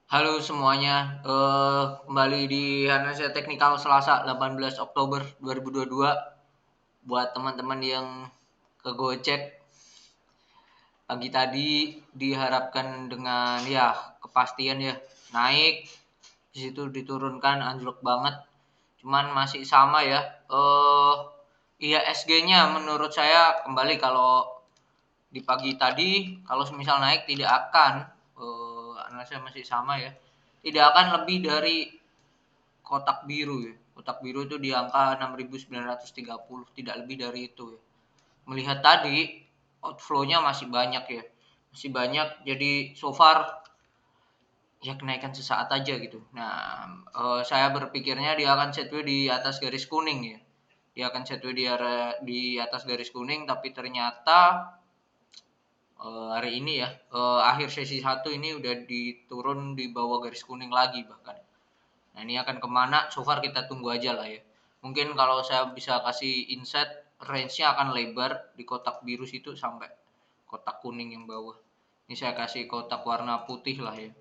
Halo semuanya, kembali di Hanasa Teknikal Selasa 18 Oktober 2022. Buat teman-teman yang ke Gojek pagi tadi diharapkan dengan ya kepastian ya naik, di situ diturunkan anjlok banget. Cuman masih sama ya. IHSG-nya menurut saya kembali kalau di pagi tadi kalau misal naik tidak akan analisa masih sama ya. Tidak akan lebih dari kotak biru ya. Kotak biru itu di angka 6.930, tidak lebih dari itu ya. Melihat tadi outflow-nya masih banyak ya. Masih banyak, jadi so far ya kenaikan sesaat aja gitu. Nah, saya berpikirnya dia akan sideways di atas garis kuning ya. Dia akan sideways di atas garis kuning, tapi ternyata hari ini ya, akhir sesi 1 ini udah diturun di bawah garis kuning lagi bahkan. Nah, ini akan kemana? So far kita tunggu aja lah ya. Mungkin kalau saya bisa kasih insight, range-nya akan lebar di kotak biru situ sampai kotak kuning yang bawah. Ini saya kasih kotak warna putih lah ya.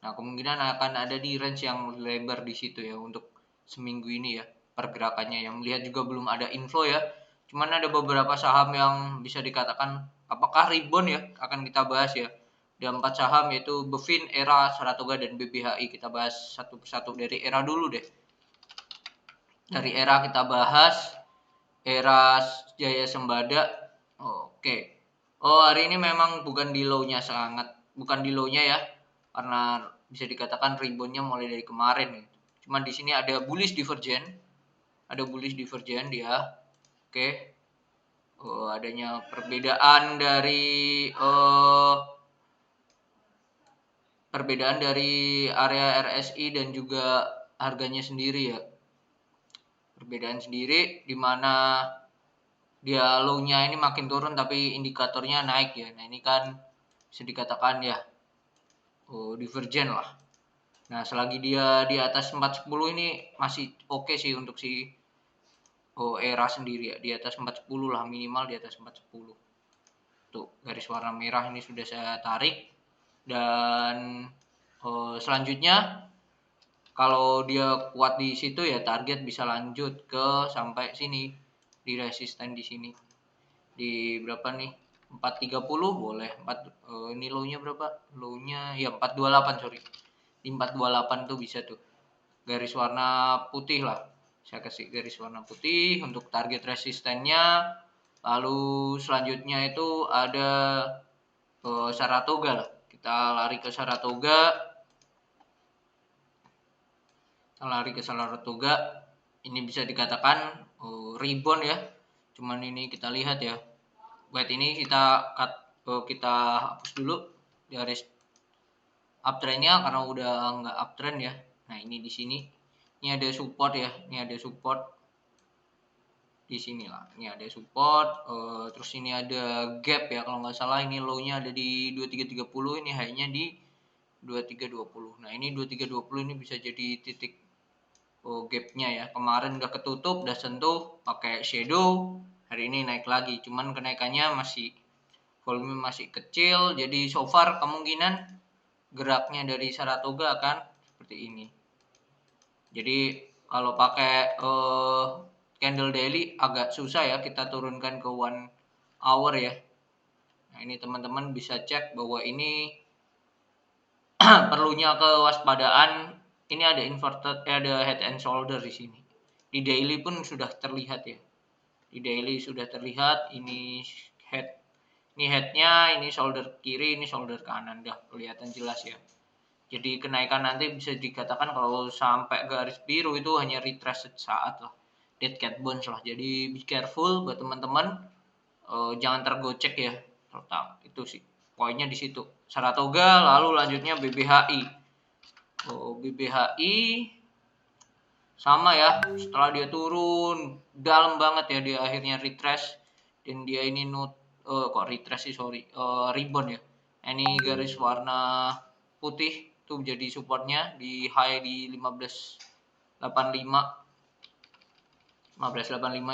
Nah, kemungkinan akan ada di range yang lebar di situ ya untuk seminggu ini ya pergerakannya. Yang melihat juga belum ada info ya. Cuman ada beberapa saham yang bisa dikatakan apakah rebound ya akan kita bahas ya. Ada 4 saham yaitu Bevin, Era, Saratoga dan BBHI. Kita bahas satu persatu dari Era dulu deh. Dari Era kita bahas Era Jaya Sembada. Oke. Oh, hari ini memang bukan di low-nya sangat, bukan di low-nya ya. Karena bisa dikatakan rebound-nya mulai dari kemarin gitu. Cuman di sini ada bullish divergence, ada bullish divergence dia. Oke. Oh, adanya perbedaan dari area RSI dan juga harganya sendiri ya. Perbedaan sendiri di mana dia low-nya ini makin turun tapi indikatornya naik ya. Nah, ini kan bisa dikatakan ya divergen lah. Nah, selagi dia di atas 410 ini masih oke sih untuk si era sendiri ya. Di atas 410 lah, minimal di atas 410. Tuh, garis warna merah ini sudah saya tarik. Dan selanjutnya kalau dia kuat di situ ya target bisa lanjut ke sampai sini di resisten di sini. Di berapa nih? 430 boleh. Ini low-nya berapa? Low-nya ya 428, sorry. Di 428 tuh bisa tuh. Garis warna putih lah. Saya kasih garis warna putih untuk target resistennya. Lalu selanjutnya itu ada Saratoga lah. Kita lari ke Saratoga. Ini bisa dikatakan rebound ya. Cuman ini kita lihat ya. Buat ini kita hapus dulu garis uptrendnya karena udah nggak uptrend ya. Nah, ini di sini. Ini ada support ya. Ini ada support di sini lah. Ini ada support. Terus ini ada gap ya. Kalau nggak salah ini low-nya ada di 2330. Ini high-nya di 2320. Nah, ini 2320 ini bisa jadi titik gap-nya ya. Kemarin udah ketutup, udah sentuh pakai shadow. Hari ini naik lagi. Cuman kenaikannya masih volume masih kecil. Jadi so far kemungkinan geraknya dari Saratoga akan seperti ini. Jadi kalau pakai candle daily agak susah ya kita turunkan ke 1 hour ya. Nah, ini teman-teman bisa cek bahwa ini perlunya kewaspadaan. Ini ada inverted, ada head and shoulder di sini. Di daily pun sudah terlihat ya. Di daily sudah terlihat ini head. Ini headnya, ini shoulder kiri, ini shoulder kanan, dah kelihatan jelas ya. Jadi kenaikan nanti bisa dikatakan kalau sampai garis biru itu hanya retrace sesaat lah, dead cat bounce lah. Jadi be careful buat teman-teman, jangan tergocek ya. Terutama itu sih poinnya di situ. Saratoga, lalu lanjutnya BBHI. BBHI sama ya, setelah dia turun dalam banget ya, dia akhirnya retrace dan dia ini kok retrace sih, sorry, rebound ya. Ini garis warna putih tuh jadi supportnya di high di 1585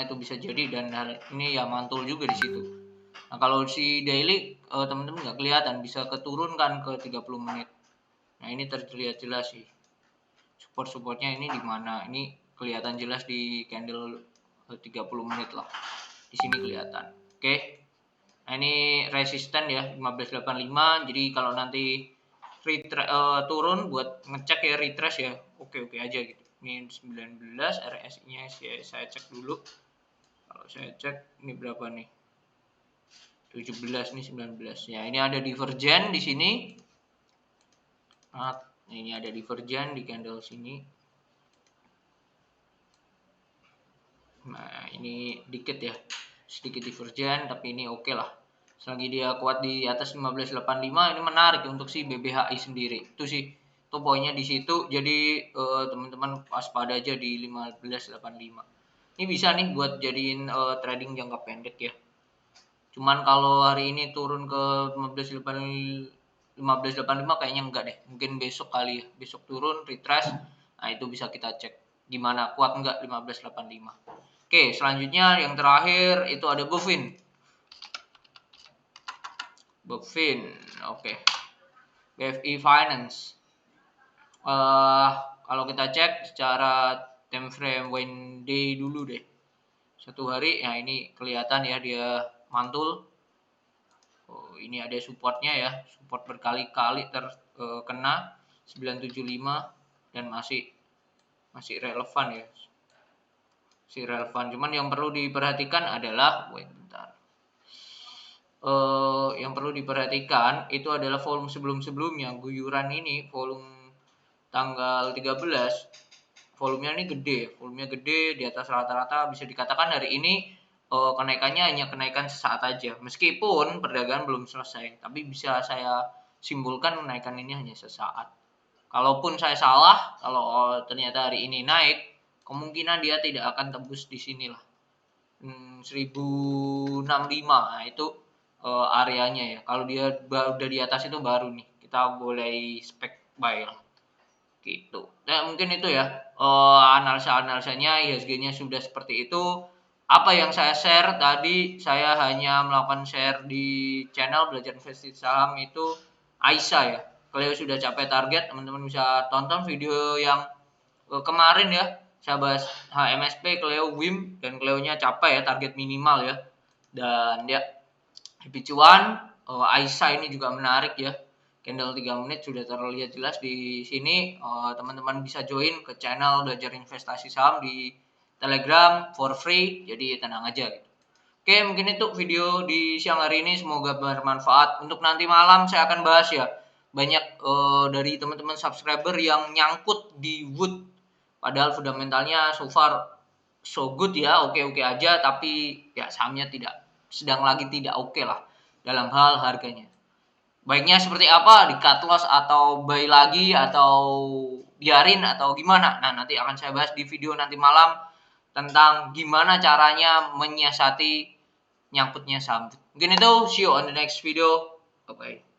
itu bisa jadi, dan ini ya mantul juga di situ. Nah, kalau si daily teman-teman nggak kelihatan, bisa keturunkan ke 30 menit. Nah, ini terlihat jelas sih. Support-supportnya ini di mana? Ini kelihatan jelas di candle 30 menit lah. Di sini kelihatan. Oke. Nah, ini resisten ya 1585. Jadi kalau nanti turun buat ngecek ya retrace ya. Oke aja gitu. Ini 19 RSI-nya saya cek dulu. Kalau saya cek ini berapa nih? 17 nih 19. Ya, ini ada divergen di sini. Nah, ini ada divergen di candle sini. Nah, ini dikit ya. Sedikit divergen tapi ini oke lah. Selagi dia kuat di atas 1585 ini menarik untuk si BBHI sendiri. Itu sih. Itu poinnya di situ. Jadi teman-teman waspada aja di 1585. Ini bisa nih buat jadiin trading jangka pendek ya. Cuman kalau hari ini turun ke 1585 kayaknya enggak deh. Mungkin besok kali ya. Besok turun retrace. Nah, itu bisa kita cek gimana kuat enggak 1585. Oke, selanjutnya yang terakhir itu ada Bovin. Oke. BFI Finance. Kalau kita cek secara time frame one day dulu deh. Satu hari, ya ini kelihatan ya dia mantul. Oh, ini ada supportnya ya, support berkali-kali terkena 975 dan masih relevan ya. Masih relevan. Cuman yang perlu diperhatikan adalah, bentar. Yang perlu diperhatikan itu adalah volume sebelum-sebelumnya. Guyuran ini volume tanggal 13 volumenya ini gede, volumenya gede di atas rata-rata, bisa dikatakan hari ini kenaikannya hanya kenaikan sesaat aja. Meskipun perdagangan belum selesai, tapi bisa saya simpulkan kenaikan ini hanya sesaat. Kalaupun saya salah, kalau ternyata hari ini naik, kemungkinan dia tidak akan tembus di sinilah. 1065. Nah, itu areanya ya. Kalau dia udah di atas itu baru nih kita boleh spek buy lah. Gitu. Nah, mungkin itu ya analisa-analisanya IHSG-nya sudah seperti itu. Apa yang saya share tadi, saya hanya melakukan share di channel Belajar Investasi Saham itu Aisyah ya. Kalau sudah capai target, teman-teman bisa tonton video yang kemarin ya. Saya bahas HMSP, Cleo, WIM, dan Cleo-nya capai ya target minimal ya. Dan ya, Happy Cuan, Aisyah ini juga menarik ya. Candle 3 menit sudah terlihat jelas di sini. Teman-teman bisa join ke channel Belajar Investasi Saham di Telegram for free. Jadi tenang aja gitu. Oke, mungkin itu video di siang hari ini. Semoga bermanfaat. Untuk nanti malam saya akan bahas ya. Banyak dari teman-teman subscriber yang nyangkut di Wood. Padahal fundamentalnya so far so good ya, oke aja. Tapi ya sahamnya sedang lagi tidak oke lah dalam hal harganya. Baiknya seperti apa, di cut loss atau buy lagi atau biarin atau gimana. Nah, nanti akan saya bahas di video nanti malam tentang gimana caranya menyiasati nyangkutnya saham. Mungkin itu, see you on the next video. Bye-bye.